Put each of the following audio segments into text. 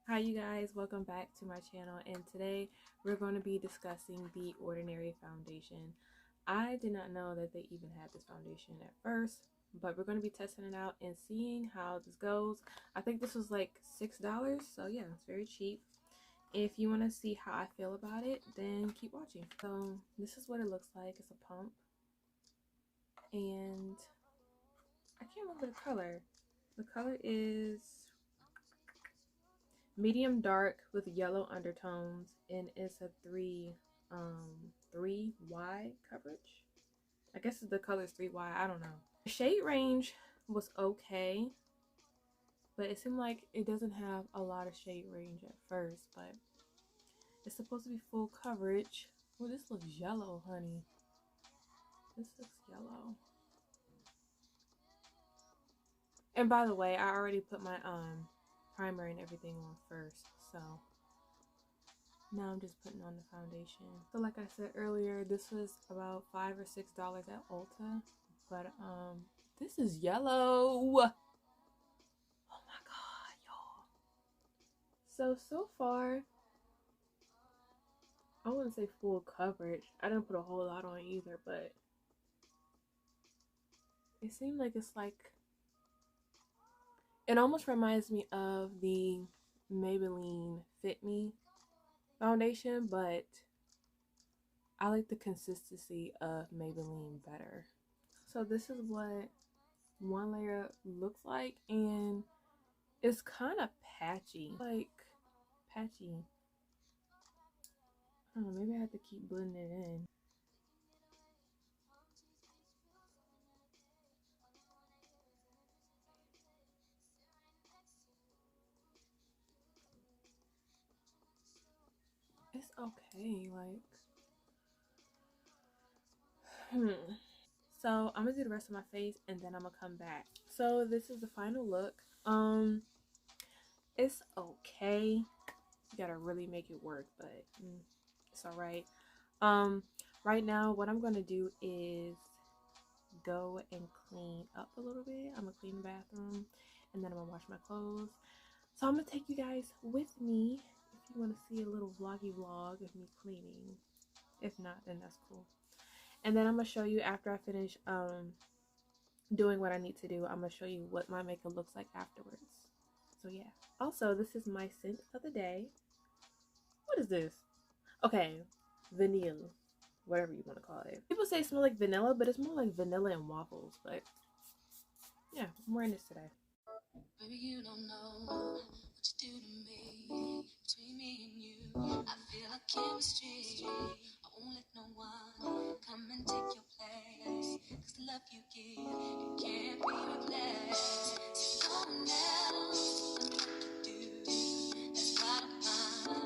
Hi you guys, welcome back to my channel, and today we're going to be discussing the Ordinary foundation. I did not know that they even had this foundation at first, but we're going to be testing it out and seeing how this goes. I think this was like $6, so yeah, it's very cheap. If you want to see how I feel about it, then keep watching. So this is what it looks like. It's a pump, and I can't remember the color. The color is medium dark with yellow undertones, and it's a 3Y coverage. I guess the color is 3Y. I don't know. The shade range was okay, but it seemed like it doesn't have a lot of shade range at first, but it's supposed to be full coverage. Well, this looks yellow, honey. This looks yellow. And by the way, I already put my primer and everything on first, so now I'm just putting on the foundation. So like I said earlier, this was about $5 or $6 at Ulta, but this is yellow. Oh my god, y'all. So far, I wouldn't say full coverage. I didn't put a whole lot on either, but it seemed like it's like, it almost reminds me of the Maybelline Fit Me foundation, but I like the consistency of Maybelline better. So this is what one layer looks like, and it's kind of patchy. Like, patchy. I don't know, maybe I have to keep blending it in. It's okay, like, So I'm gonna do the rest of my face and then I'm gonna come back. So this is the final look. It's okay. You gotta really make it work, but it's all right. Right now what I'm gonna do is go and clean up a little bit. I'm gonna clean the bathroom and then I'm gonna wash my clothes. So I'm gonna take you guys with me if you want to see a little vloggy vlog of me cleaning. If not, then that's cool. And then I'm gonna show you after I finish doing what I need to do. I'm gonna show you what my makeup looks like afterwards. So yeah. Also, this is my scent of the day. What is this? Okay, vanilla, whatever you want to call it. People say it smells like vanilla, but it's more like vanilla and waffles. But yeah, I'm wearing this today. Baby, you don't know what you do to me. Between me and you, I feel like chemistry. I won't let no one come and take your place. 'Cause the love you give, it can't be replaced. So no one else can like you do. That's why I'm and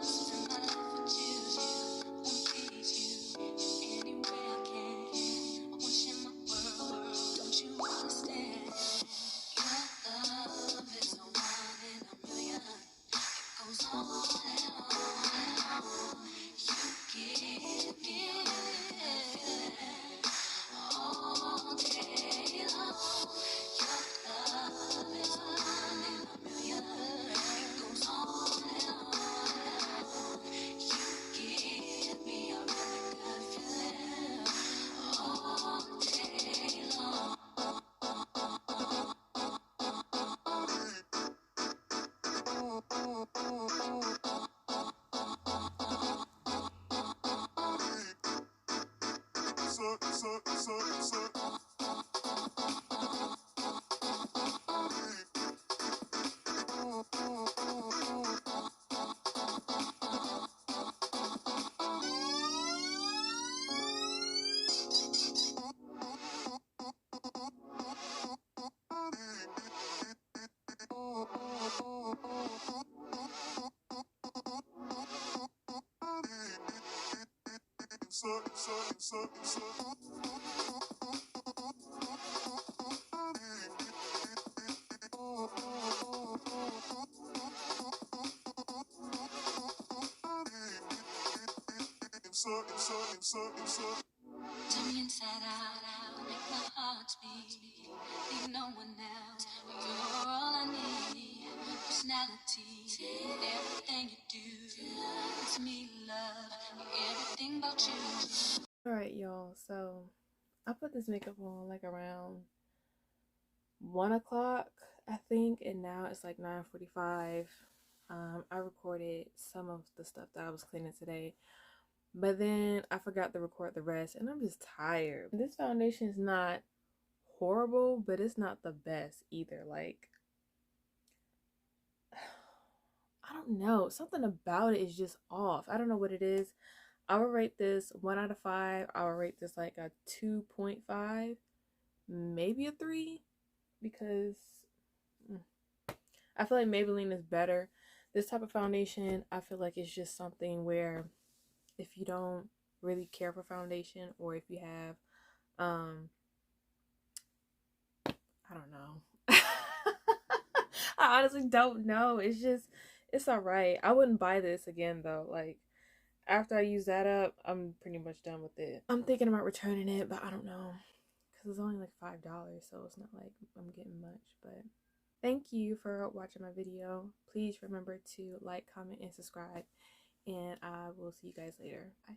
my love for you. I won't please you in any way I can. I won't share my world. Don't you understand? Your love is a one in a million. It goes on and on and on. You give me a feeling all day long. Your love is a one in a million. It goes on and on and on. You give me a really good feeling all day long. Turn me inside out, make my heart beat. Need no one else, you're all I need. personality, everything you do makes me love everything about you. Alright, y'all, so I put this makeup on like around 1 o'clock, I think, and now it's like 9:45. I recorded some of the stuff that I was cleaning today, but then I forgot to record the rest, and I'm just tired. This foundation is not horrible, but it's not the best either. Like, I don't know, something about it is just off. I don't know what it is. I would rate this 1 out of 5. I would rate this like a 2.5, maybe a 3, because I feel like Maybelline is better. This type of foundation, I feel like it's just something where if you don't really care for foundation, or if you have, I don't know. I honestly don't know. It's alright. I wouldn't buy this again though. Like, after I use that up, I'm pretty much done with it. I'm thinking about returning it, but I don't know. Because it's only like $5, so it's not like I'm getting much. But thank you for watching my video. Please remember to like, comment, and subscribe. And I will see you guys later. Bye.